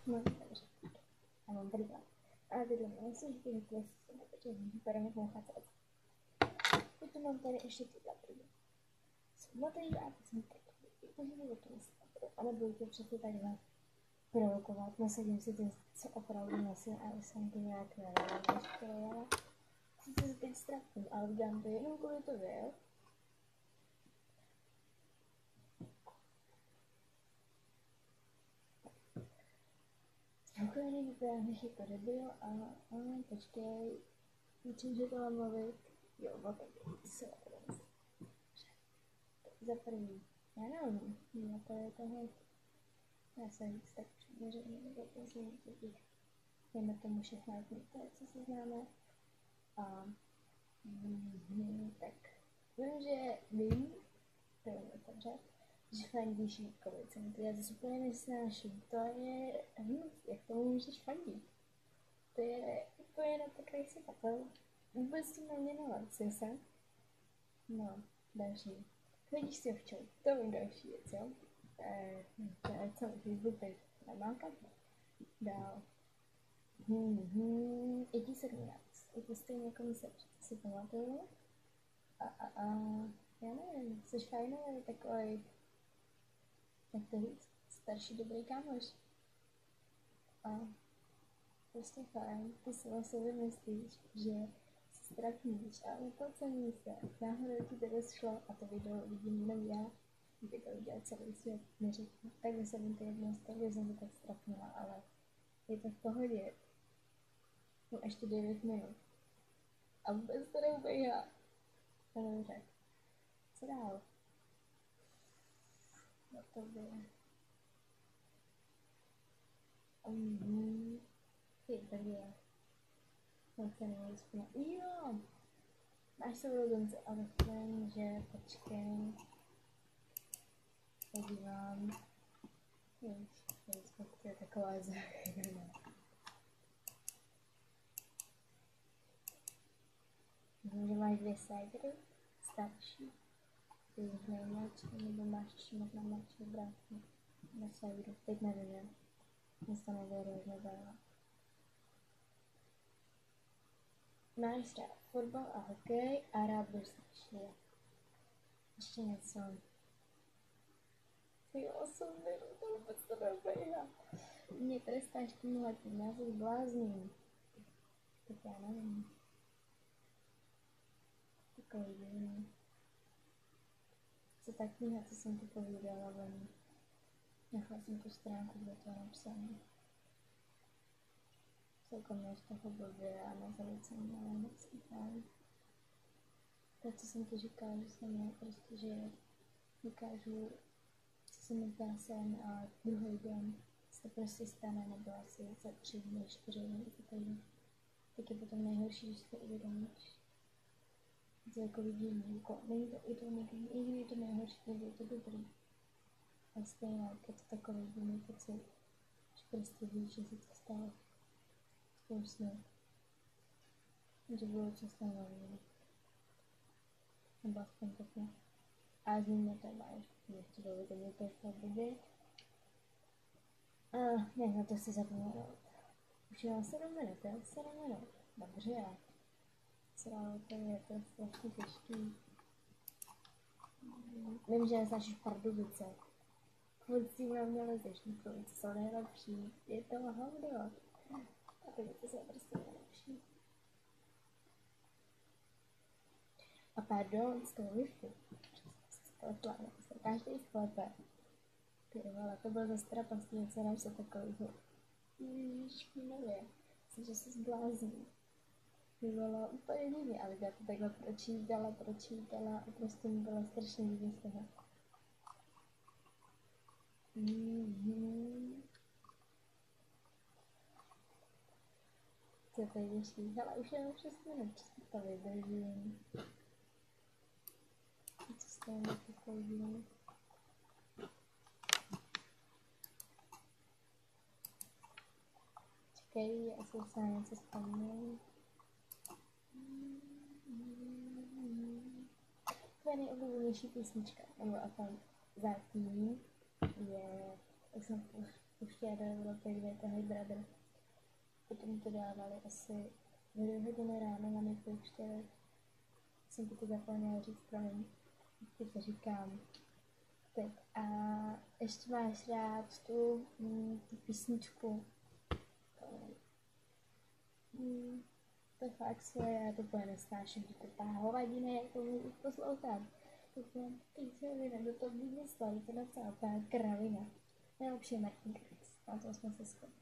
No, dobře. Já mám tady dva. A tyhle nejsou živý klesy, protože bereme pouchat. Potom mám tady ještě tyhle první. Jsou mladý a teď jsem tady. Požívej to myslet. Ale budu to přesně takhle provokovat. Nasadím si ty, co opravdu nosím a jsem to nějak nevěděla. Sice se teď ztratím, ale udělám to jenom kvůli tobě, jo? Spokojený vypadáš jako debil a počkej, učím, že to mám mluvit. Jo, za první. Já nevím, já to je toho. Já se víc tak přiměřeně nepozním těch. Dejme tomu 16 minut, co se známe. A tak vím, to je otevřet, že fandíš Vítkovi, já to úplně nesnáším. To je jak tomu můžeš fandit? To je úplně na takový si to vůbec tím na mě nelací se. No, další. Chodíš si ovčou, to je další věc, jo? To je co, Facebook teď nemáka? Dál. Je ti 17. Je to stejně komise, si pamatuju. Já nevím, jsi fajnový, takový, jak to říct, starší dobrý kámoš. A prostě fajn, ty si o sobě myslíš, že se ztratíš, ale pocení se, náhodou ti to šlo a to video vidím jenom já, kdyby to udělal celý svět, neřeknu. Takhle jsem to jednou stalo, že jsem to tak strapnila, ale je to v pohodě. No ještě 9 minut. A vůbec to neubejhá. No dobře. Co dál? No to bude. Ty brděle. No se nemůžu vzpomínat. Jo! Máš sourozence, ale vím, že počkej. Podívám. To je taková záchrana. Že máš 2 ségry, starší, ty jich nejmladší, nebo máš možná mladší bratru na ségru, teď nevím, jo. Mě to nevěděl, že nebyla. Máš rád fotbal a hokej a rád bruslačky. Ještě něco. Ty 8 minut, to vůbec to neubejhá. Mě trestáš tímhletím, já se zblázním. Tak já nevím. Takový divný. Co ta kniha, co jsem ti povídala ven. Nechala jsem tu stránku, kde to je napsané. Celkom je z toho blbě a nezavicení, ale moc fajn. To, co jsem ti říkala, že jsem měla prostě, že dokážu, co se mi zdá sen a druhý den se to prostě stane, nebo asi za 3 dny, 4 dny, tak je potom nejhorší, že si to uvědomíš. To jako vidím, jako není to někdy je to nejhorší, někdy je to dobrý. A stejně, jak je to takový divný pocit, že prostě víš, že se to stalo. Spoustu. Že bylo často nový. Nebo aspoň tak ne. A z mě to máš, ještě dlouho to mě to v té době. Ne, na to si zapomenout. Už je 7 minut, jo? 7 minut. Dobře. Celá to je strašně těžký. Vím, že neznáš Pardubice. Furt si na mě lezeš, Pardubice jsou nejlepší. Je to hovno. Pardubice jsou prostě nejlepší. A pardon, z toho Wi-Fi. Sklepla, každý sklepe. Ty vole, to bylo zase teda prostě něco se takovýho. Špinavě. Myslím, že se zblázní. Bylo úplně divně, ale já to takhle pročítala a prostě mi bylo strašně divně z toho. Co to je těžký? Hele, už jenom 6 minut, to vydržím. Co s tím takový? Čekej, já jsem se na něco vzpomněl. Tvoje nejoblíbenější písnička, nebo a tam zatím je, jak jsem Ještě dávalo 5 vět a Hey Brother. Potom to dávali asi 2 hodiny ráno na mých 4. Jsem to zapomněla říct, promiň. Ty to říkám. Tak a ještě máš rád tu písničku. To fakt svoje, já to úplně nesnáším, že to ta hovadina, jak to můžu poslouchat. To je píčovina, kdo to vymyslel, to napsal úplná kravina. Nejlepší je Martin Garrix, na tom jsme se shodli.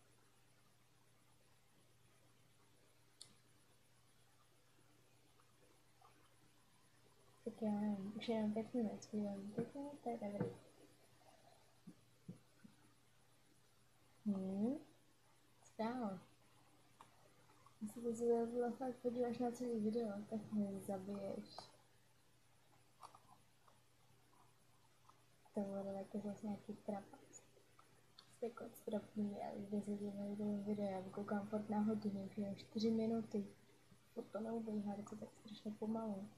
Tak já nevím, už jenom 5 minut, zpívám 5 minut, to je dobrý. Správně. Jestli ty se to fakt podíváš na celý video, tak mě zabiješ. To bude jako zase nějaký trapas. Jste konstrapný, ale jde se dělat do videa, já koukám furt na hodinu, už jenom 4 minuty. Furt to neubíhá, to tak strašně pomalu.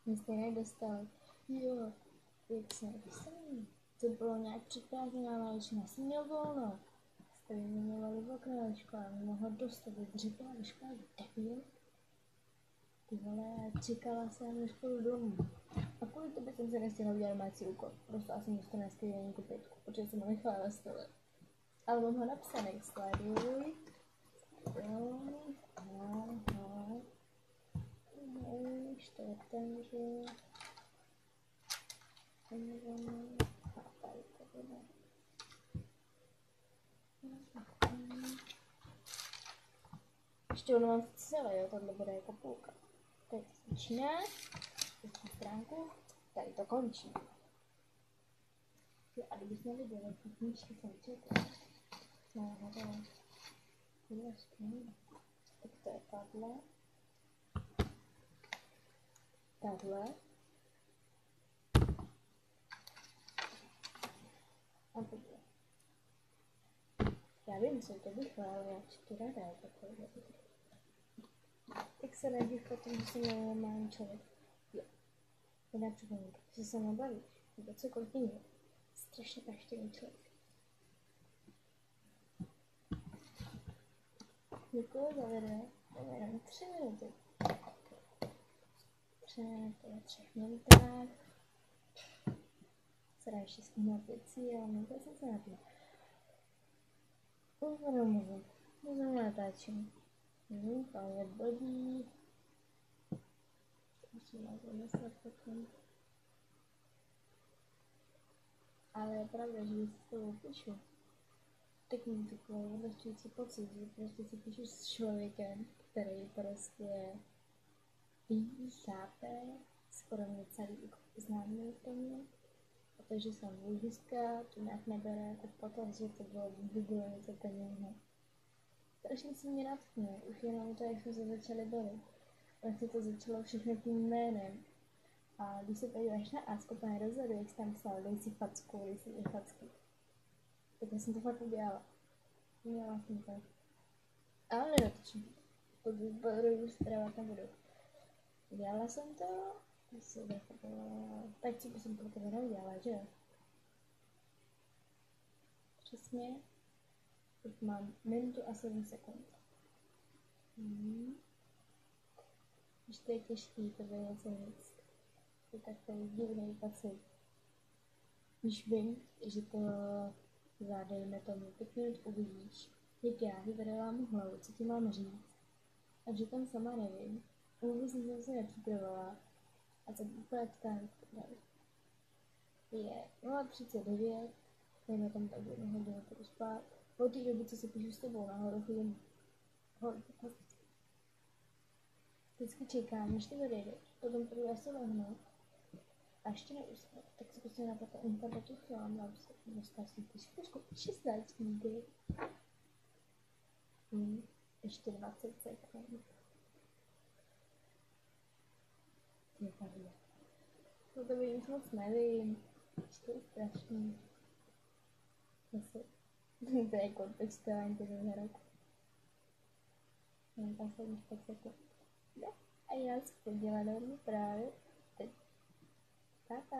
Mě stejně dostali. Jo, jak jsem to bylo nějak před prázdninama, když jsem měl volno. Jste vyměňovali v okno ve škole, nemohla dostat, dřepala ve škole, debil. Ty vole, já čekala jsem na školu domů. A kvůli tobě jsem se nestihla udělat domácí úkol. Dostala jsem do 14. denníku 5, protože jsem ho nechala na stole. Ale mám ho napsaný, sleduj. Čtvrtenže. Tady to bude. Ještě ono mám celé, jo, tohle bude jako půlka. Tady to začíná, tu stránku, tady to končí. Jo, a kdybych neviděla, jak ty knížky jsem četla. No, hotovo. Tak to je tahle. Tahle. A tohle. Já vím, co to bych ale já čtu rada takové. Tak se nediv potom, že jsem normální člověk. Jo. Jedna připomínka, že se nebavíš, nebo cokoliv jiného. Strašně praštěný člověk. Děkuji za video. To je jenom 3 minuty. 3 minuty a 3 minutách. Se dá ještě stihnout věcí, ale mě to jsem se napila. Uzvonu mluvit. Uzvonu natáčím. To je blbý. Musím na to myslet potom. Ale je pravda, že když si s tebou píšu, tak mám takový odlehčující pocit, že prostě si píšu s člověkem, který prostě ví, chápe, skoro mě celý známý pro mě. Protože jsem buddhistka, to nějak nebere jako potaz, že to bylo něco peněžného. Strašně se mě natkne, už jenom to, jak jsme se začali bavit. Vlastně to začalo všechno tím jménem. A když se podíváš na Askopan rozhodu, jak jsi tam psal, dej si facku, dej si facky. Tak já jsem to fakt udělala. Udělala jsem to. Ale nedotočím. Budu zpravat nebudu. Udělala jsem to. Tak co by jsem pro tebe neudělala, že jo? Přesně. Teď mám minutu a 7 sekund. Když to je těžký, to by něco říct. To je takový divný pocit. Když vím, že to dejme tomu 5 minut uvidíš, jak já vyvedala hlavu, co ti mám říct. A že tam sama nevím. Vůbec jsem se nepřipravovala. A to úplně totálně připravit. Je 0:39, dejme tomu tak 1 hodinu budu spát. Po té doby, co se píšu s tebou nahoru, chodím vždycky čekám, než ty odejdeš. Potom půjdu já se lehnout. A ještě neusnu, tak se prostě na to internetu chtělám, dám se dostat si ty 16 minut. Ještě 20 sekund. Je tady. No to by už moc nevím. To je strašný. Zase. To je kontextování toho roku. Nevím, tam jsou už 5 sekund. Jo. A já se podívala na právě teď. Pa, pa.